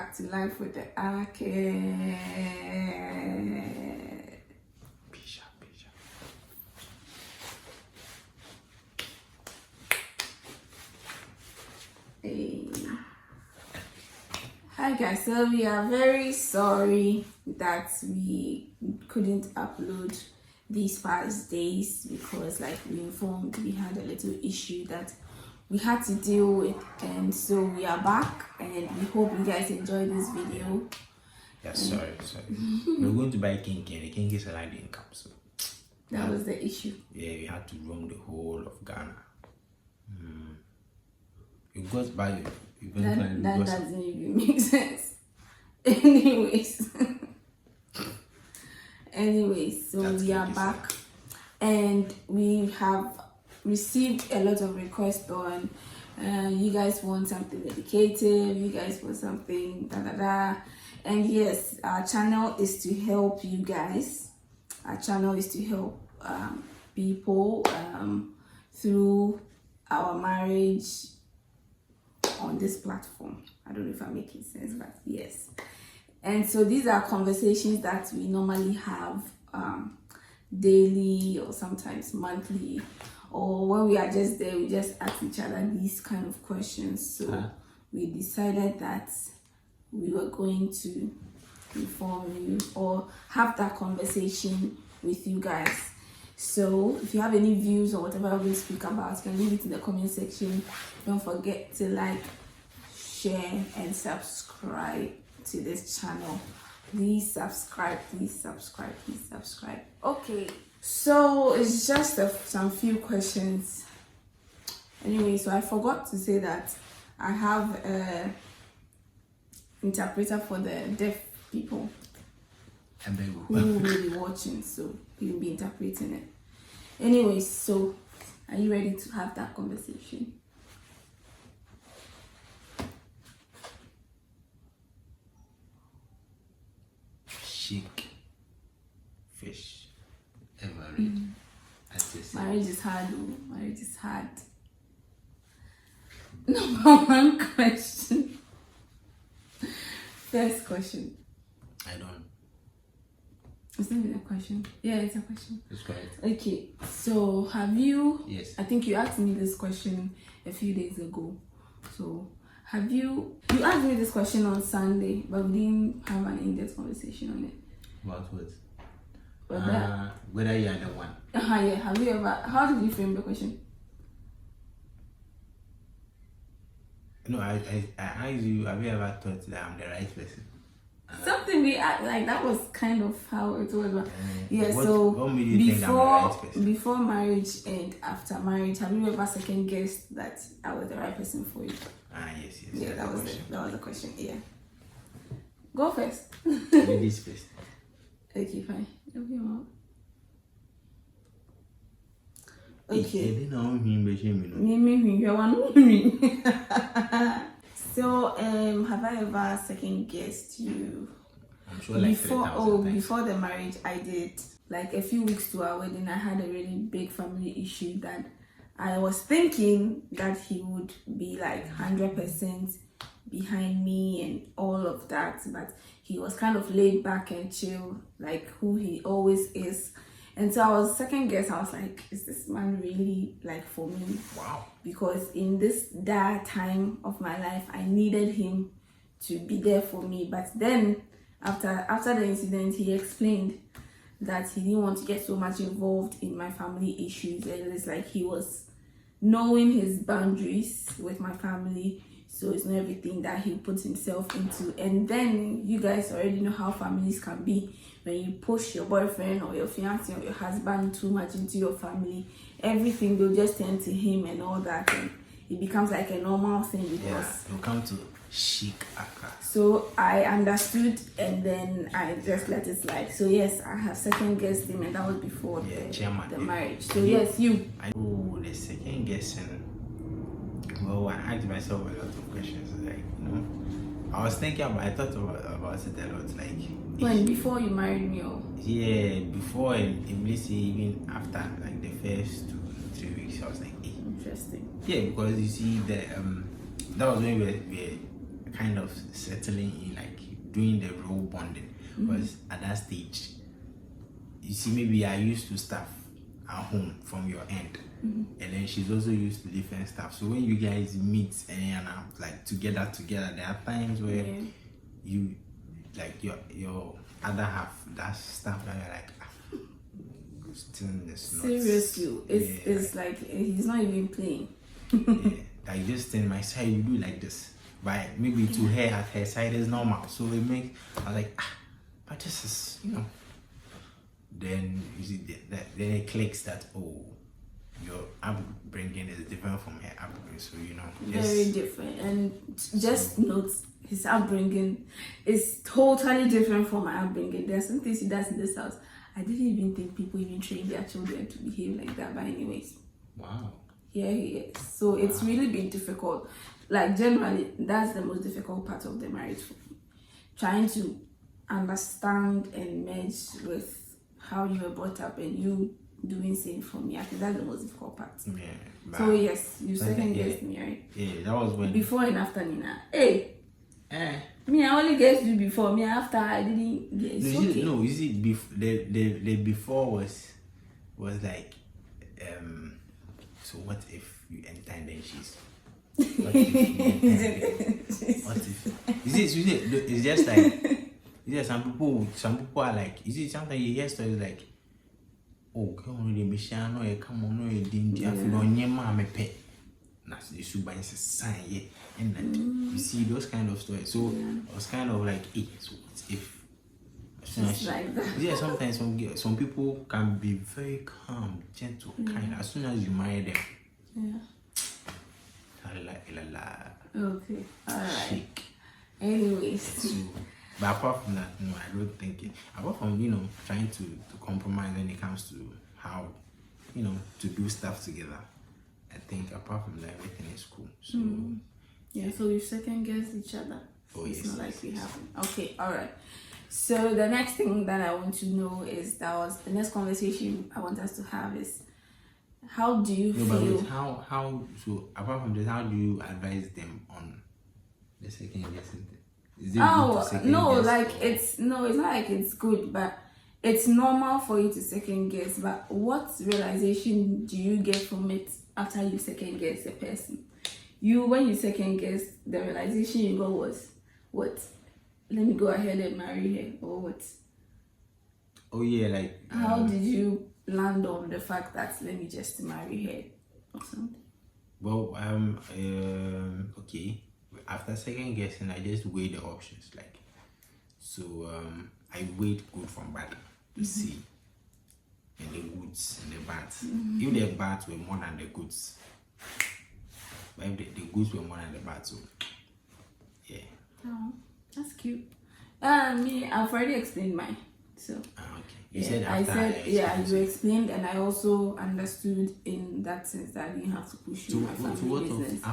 back to life with the Ake. Hey. Hi guys, so we are very sorry that we couldn't upload these past days because, like we informed, we had a little issue that we had to deal with, and so we are back and we hope you guys enjoy this video. Yeah, sorry. We're going to buy kinky and the kinky salad didn't come, so that was the issue. Yeah, we had to roam the whole of Ghana. It goes by that doesn't even make sense. Anyways, so that's we are back and we have received a lot of requests on you guys want something educative, you guys want something and yes, our channel is to help you guys. Our channel is to help people through our marriage on this platform. I don't know if I'm making sense, but yes. And so these are conversations that we normally have daily or sometimes monthly, or when we are just there, we just ask each other these kind of questions. So we decided that we were going to inform you or have that conversation with you guys. So if you have any views or whatever we speak about, you can leave it in the comment section. Don't forget to like, share and subscribe to this channel. Please subscribe. Okay, so it's just some few questions. Anyway, so I forgot to say that I have a interpreter for the deaf people who will be watching, so he will be interpreting it. Anyways, so are you ready to have that conversation? Chic fish ever read? Marriage is hard. Marriage is hard. Number one question. First question. I don't. It's not even a question. Yeah, it's a question. It's correct. Okay, so have you? Yes. I think you asked me this question a few days ago. So have you? You asked me this question on Sunday, but we didn't have an in-depth conversation on it. About what? Whether you are the one. Yeah. Have you ever? How did you frame the question? No, I asked you, have you ever thought that I'm the right person? Something we act like that was kind of how it was. Yeah, what made you think I'm the right person? Before marriage and after marriage, have you ever second guessed that I was the right person for you? Yes. Yeah, that was the question. Yeah. Go first. Ladies first. Okay, fine. Okay. So, have I ever second guessed you? I'm sure like before the marriage, I did. Like a few weeks to our wedding, I had a really big family issue that I was thinking that he would be like 100% behind me and all of that, but he was kind of laid back and chill, like who he always is. And so I was second guess. I was like, is this man really like for me? Wow. Because in this dire time of my life, I needed him to be there for me. But then after the incident, he explained that he didn't want to get so much involved in my family issues. And it's like he was knowing his boundaries with my family. So it's not everything that he puts himself into. And then you guys already know how families can be. When you push your boyfriend or your fiancé or your husband too much into your family, everything will just turn to him and all that. And it becomes like a normal thing because it'll come to chic aka. So I understood and then I just let it slide. So yes, I have second guessed him and that was before the marriage. So yes, you. The second guessing. Well, I asked myself a lot of questions. Like, I was thinking about. I thought about it a lot. Like when before you married me, or before and even after like the first 2-3 weeks, I was like, interesting. Yeah, because you see that was when we were kind of settling in, like doing the real bonding. Because at that stage, you see, maybe I used to stuff at home from your end, and then she's also used to different stuff. So when you guys meet and like together, there are times where you like your other half does stuff that you're like, still is not seriously. It's like he's not even playing. Like this thing, my side you do like this, but maybe to her at her side is normal. So it makes I like, but this is Then you see then it clicks that your upbringing is different from her upbringing. So very different. And just note his upbringing is totally different from my upbringing. There's some things he does in this house. I didn't even think people even train their children to behave like that. But anyways, wow. Here he is. So it's really been difficult. Like generally, that's the most difficult part of the marriage for me. Trying to understand and merge with how you were brought up and you doing same for me. I think that's the most difficult part. Yeah. So yes, you second guessed me, right? Yeah, that was when before and after Nina. Hey. Me, I only guessed you before. Me after I didn't guess. You see, the before was like so what if you enter and then she's what if you enter what if you see it's just like some people are like, you see, sometimes you hear stories like, oh, come on, the mission, no, come on, no, you didn't, you feel on your mama pet. That's the super is a sign, yeah, and that you see those kind of stories. So I was kind of like, hey, so what if? Like that. Yeah, sometimes some people can be very calm, gentle, kind. As soon as you marry them, okay, alright. Anyways. But apart from that, no, I don't think it. Apart from trying to compromise when it comes to how to do stuff together, I think apart from that, everything is cool. So so we second guess each other. Oh it's yes, not like we haven't. Okay, all right. So the next thing that I want to know is the next conversation I want us to have is how do you feel? But how so apart from this, how do you advise them on the second guessing thing? Is it it's not like it's good, but it's normal for you to second guess. But what realization do you get from it after you second guess a person? When you second guess, the realization you got was what? Let me go ahead and marry her, or what? Oh yeah, like how did you land on the fact that let me just marry her or something? Well, okay. After second guessing, I just weigh the options. Like, so I weighed good from bad to see, and the goods and the bads. If the bads were more than the goods, but if the goods were more than the bads, so yeah. Oh, that's cute. I've already explained mine. So okay. You explained, and I also understood in that sense that I didn't have to push you my family business.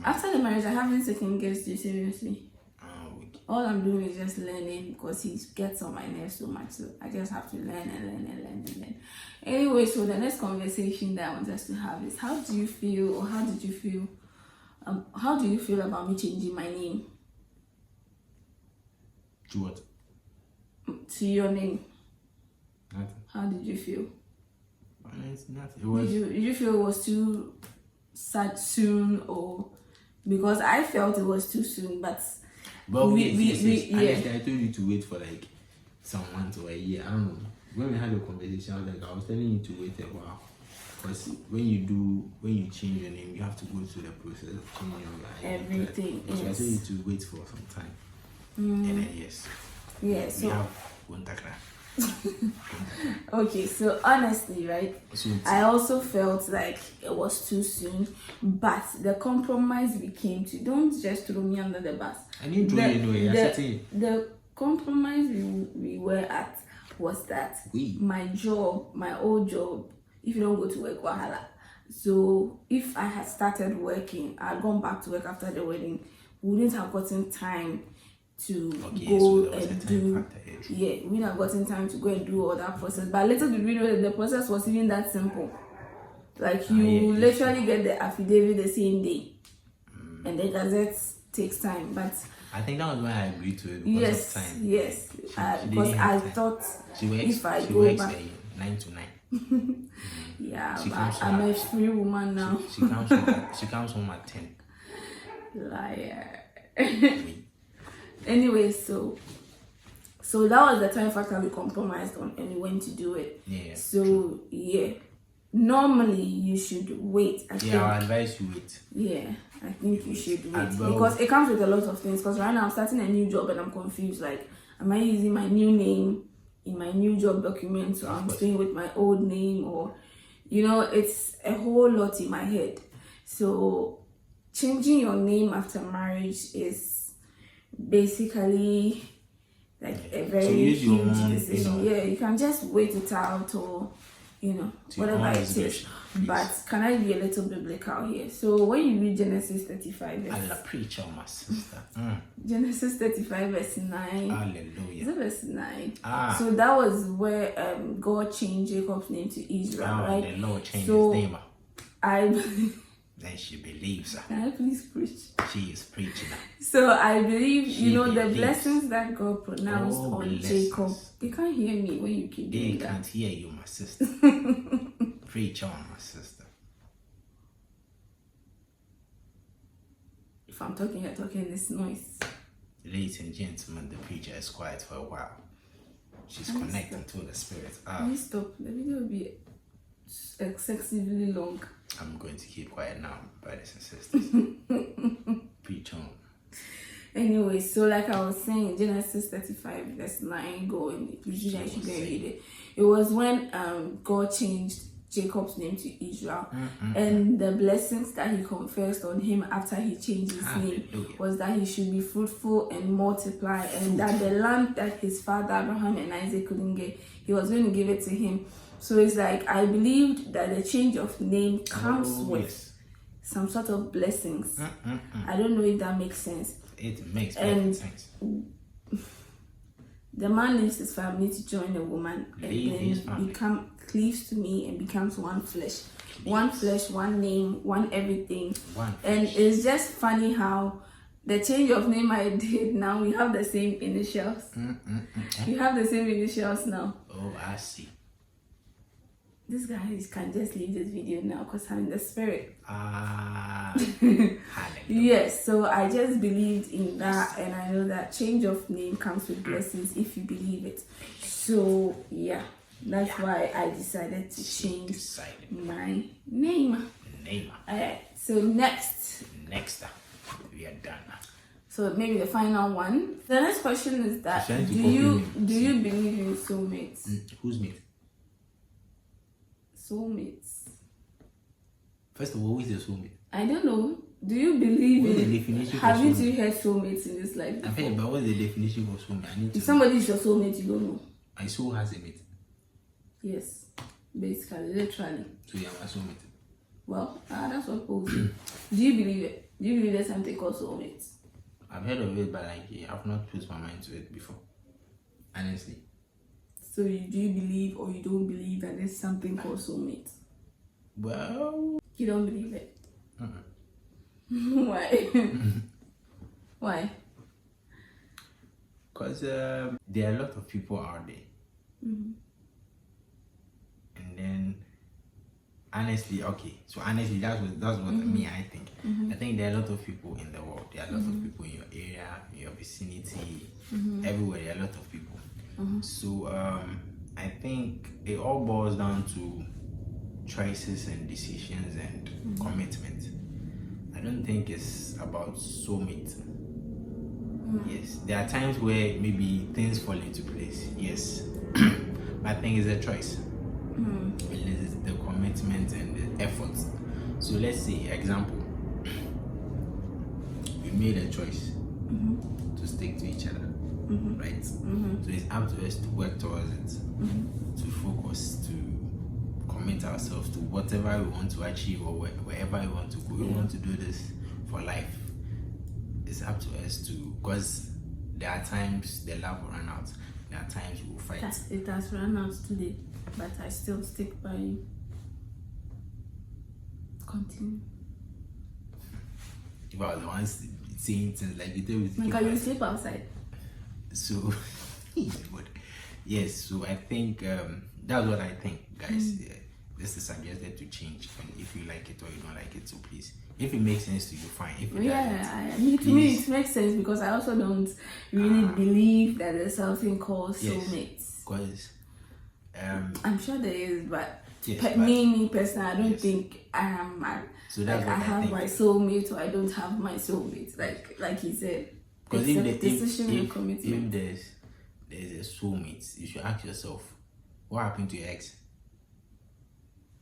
After the marriage, I haven't second guessed you seriously. Okay. All I'm doing is just learning because he gets on my nerves so much. So I just have to learn. Anyway, so the next conversation that I want us to have is how do you feel, or how did you feel? How do you feel about me changing my name? To what? To your name. Nothing. How did you feel? It's nothing. It was. Did you feel it was too sad soon, or because I felt it was too soon? But honestly, I told you to wait for like some months or a year. I don't know. When we had a conversation, I was telling you to wait a while. Because when you change your name, you have to go through the process of changing your everything. So I told you to wait for some time. And then yes. We have Wontakra. Okay, so honestly, right, I also felt like it was too soon, but the compromise we came to, don't just throw me under the bus. I didn't throw you anyway. The compromise we were at was that my old job, if you don't go to work, wahala. So if I had started working, I had gone back to work after the wedding, we wouldn't have gotten time to go and do. We wouldn't have gotten time to go and do all that process. But little did we know that the process was even that simple. Like you literally get the affidavit the same day, and the gazette takes time, but I think that was why I agreed to it because yes, of time. yes, She because didn't I have time. thought She works, if I she go works back, 9 to 9. yeah, She but comes I'm home a at- free woman now. She comes home at 10. Liar. Wait. Anyway, so that was the time factor we compromised on, and we went to do it. Yeah. So yeah, normally you should wait. I think. I advise you wait. Yeah, I think you should wait And well- because it comes with a lot of things. Because right now I'm starting a new job and I'm confused. Like, am I using my new name in my new job document, so I'm staying with my old name, or it's a whole lot in my head. So changing your name after marriage is basically like a very use your huge own, decision. Yeah, you can just wait it out, or whatever it is. But can I be a little biblical here? So when you read Genesis 35 verse, I'll preach on my sister. Genesis 35 verse 9. Hallelujah. Is it verse 9? Ah. So that was where God changed Jacob's name to Israel, right? The Lord changed So his name. I Then she believes. can I please preach? She is preaching. So I believe She the believes. blessings that God pronounced on blessings. Jacob. They can't hear me when you keep They doing can't that. hear you, my sister. Preach on, my sister. If I'm talking, you're talking this noise. Ladies and gentlemen, the preacher is quiet for a while. She's connecting to the spirit. Please stop. The video will be excessively long. I'm going to keep quiet now, brothers and sisters. Preach on. Anyway, so like I was saying, Genesis 35 verse 9, go and you guys should go and read it. It was when God changed Jacob's name to Israel, and the blessings that he confessed on him after he changed his name was that he should be fruitful and multiply, and that the land that his father Abraham and Isaac couldn't get, he was going to give it to him. So it's like I believed that the change of name comes with some sort of blessings. I don't know if that makes sense. It makes perfect sense. The man leaves his family to join the woman, Leave and then cleaves to me and becomes one flesh. One flesh, one name, one everything. And it's just funny how the change of name I did, now we have the same initials. We have the same initials now. Oh, I see. This guy can just leave this video now because I'm in the spirit. Yes, so I just believed in that, and I know that change of name comes with blessings if you believe it. So yeah, that's why I decided to change my name. Alright, so next we are done. So maybe the final one. The next question is that do you believe in soulmates? Who's mate? Soulmates. First of all, who is the soulmate? I don't know. Do you believe What's in? the definition Haven't for you heard soulmates in this life? I've heard, but what's the definition for soulmate? I need to. If somebody is your soulmate, you don't know. My soul has a mate. Yes, basically, literally. So you are my soulmate. Well, that's what people say. Do you believe it? Do you believe there's something called soulmates? I've heard of it, but I've not put my mind to it before. Honestly. So do you believe or you don't believe that there's something called soulmates? Well, You don't believe it. Why? Why? because there are a lot of people out there, and then honestly, that's what me I think. I think there are a lot of people in the world. There are a lot of people in your area, in your vicinity, everywhere. There are a lot of people. So I think it all boils down to choices and decisions and commitment. I don't think it's about soulmate. Yes, there are times where maybe things fall into place. Yes, but I think it's a choice. It's the commitment and the effort. So let's say, example, we made a choice to stick to each other, right? So it's up to us to work towards it, to focus, to commit ourselves to whatever we want to achieve or wherever we want to go. We want to do this for life. It's up to us to, because there are times the love will run out. There are times we will fight. It has run out today, but I still stick by you. Continue. Well, once saying things like you tell me to Like, keep you quiet. sleep outside? So, but yes, so I think that's what I think, guys. Yeah, this is suggested to change, and if you like it or you don't like it, so please, if it makes sense to you, fine. If it doesn't, Yeah, to me please. it makes sense because I also don't really believe that there's something called soulmates. Because I'm sure there is, but yes, but me personally, I don't yes. think I am. So that's like what I have think. my soulmate or I don't have my soulmate. Like he said, Because decision and if commitment. there's a soulmate, you should ask yourself, what happened to your ex?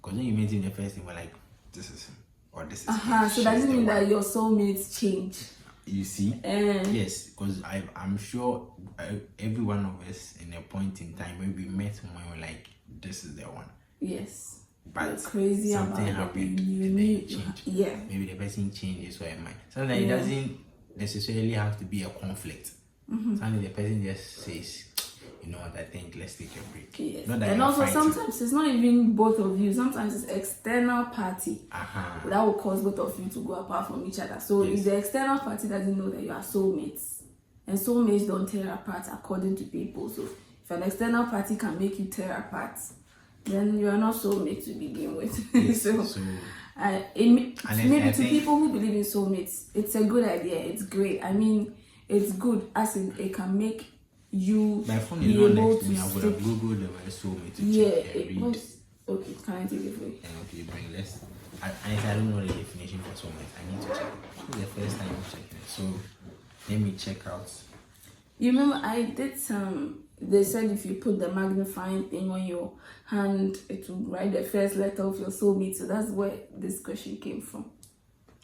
Because when you met him the first time, we're like, this is him or this is him. So does it mean that your soulmates change? You see? Yes, because I'm sure every one of us in a point in time when we met someone, we're like, this is the one. Yes. But you're crazy something about happened you and then knew, it changed. yeah. Maybe the person changes or mind. Sometimes it doesn't necessarily have to be a conflict. Sometimes the person just says, you know what, I think let's take a break. Yes. Not that And you're also fighting. sometimes it's not even both of you. Sometimes it's external party that will cause both of you to go apart from each other. So if the external party doesn't know that you are soulmates, and soulmates don't tear apart according to people. So if an external party can make you tear apart, then you are not soulmates to begin with. Maybe to people who believe in soulmates, it's a good idea. It's great. I mean, it's good as in it can make you my phone be is not able next to to me. I would have googled the word soulmate to check and read. Okay, can I take it for you? Okay, bring less. I don't know the definition for soulmate. I need to check. This is the first time I'm checking it. So let me check out. You remember I did some. They said if you put the magnifying thing on your hand, it will write the first letter of your soulmate. So that's where this question came from.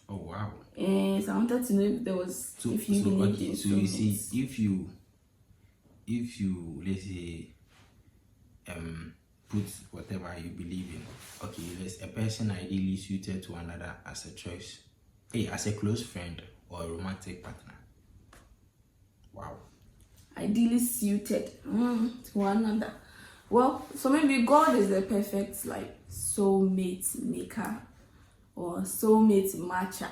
Oh wow! And so I wanted to know if there was if you believed in soulmates. So you see, if you let's say put whatever you believe in. Okay, there's a person ideally suited to another as a choice, as a close friend or a romantic partner. Wow. Ideally suited to another. Well, so maybe God is the perfect like soulmate maker or soulmate matcher,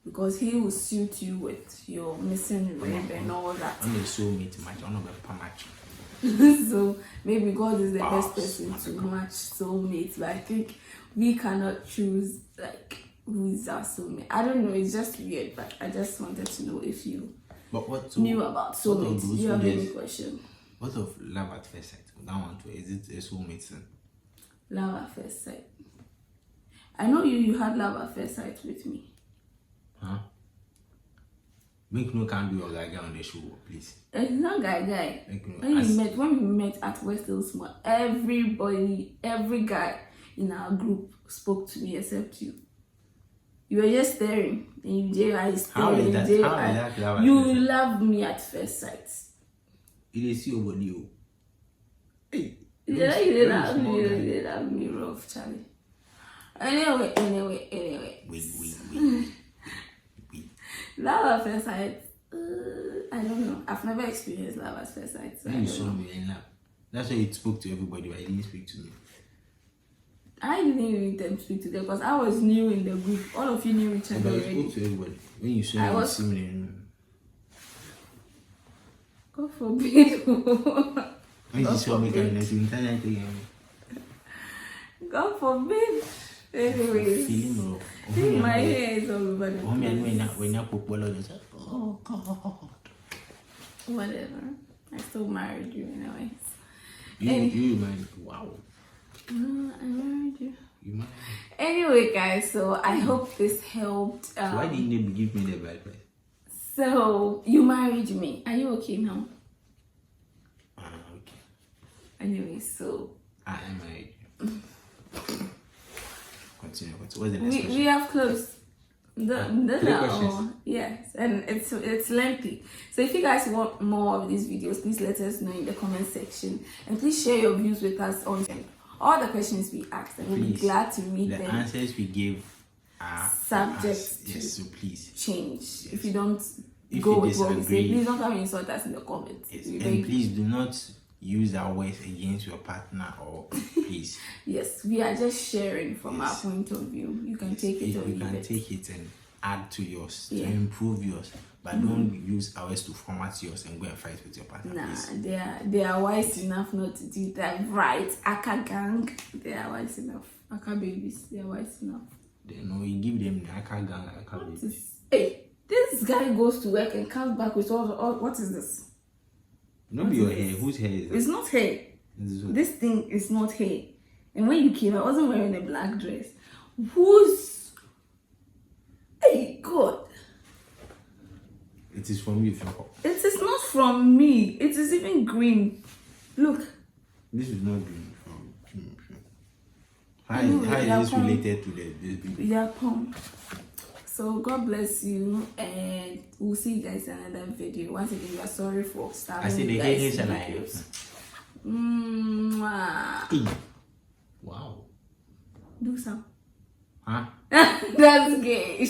because he will suit you with your missing rib and all that. I'm a soulmate match. I'm not a match. So maybe God is the best person to match soulmates, but I think we cannot choose like who is our soulmate. I don't know, it's just weird, but I just wanted to know if you knew about soulmates. Do you have any question? What of love at first sight? That one too. Is it a soulmate thing? Love at first sight. I know you had love at first sight with me. Huh? Make no can do of that guy on the show, please. It's not guy. When we met at West Hill Small, every guy in our group spoke to me except you. You were just staring, and you you loved me at first sight. It is your body. Hey, you didn't love me rough, Charlie. Anyway. Wait. Love at first sight. I don't know. I've never experienced love at first sight. So you saw me in love. That's why you spoke to everybody, but you didn't speak to me. I didn't even intend to speak to them because I was new in the group. All of you knew each other But already. you spoke to everybody. When you saw me, see me. God forbid. When you saw me, God forbid. Anyways, my hair is all over the place. Oh God. Whatever. I still married you anyways. You married? Wow. I married you. You married? Anyway, guys, so I hope this helped. So why didn't they give me the bad advice? So you married me. Are you okay now? Okay. Anyway, so I am married. Continue. What's the next question? We have closed. Three questions. Yes, and it's lengthy. So if you guys want more of these videos, please let us know in the comment section, and please share your views with us on all the questions we asked, and we'll be glad to read them. The answers we give are subject to so please change. Yes. If you don't go with what we say, please don't come and insult us in the comments. Yes. And please do not use our words against your partner, or please. Yes, we are just sharing from our point of view. You can take it or leave it. You can take it and add to yours, Yeah. to improve yours, but don't use ours to format yours and go and fight with your partner. Nah, Please. they are wise enough not to do that, right? Aka gang, they are wise enough. Aka babies, they are wise enough. They know you give them the aka gang, aka baby. Hey, this guy goes to work and comes back with all what is this? Not be your hair. Whose hair is It's it? not hair. This thing is not hair. And when you came, I wasn't wearing a black dress. Who's? Hey, God. It is from you, Finko. It is not from me. It is even green. Look. This is not green from. How No, is this related to this baby? Yeah, come. So God bless you, and we'll see you guys in another video. Once again, we are sorry for starting. I see the guys' hair shall videos. Hey. Wow. Do some. Huh? That's gay.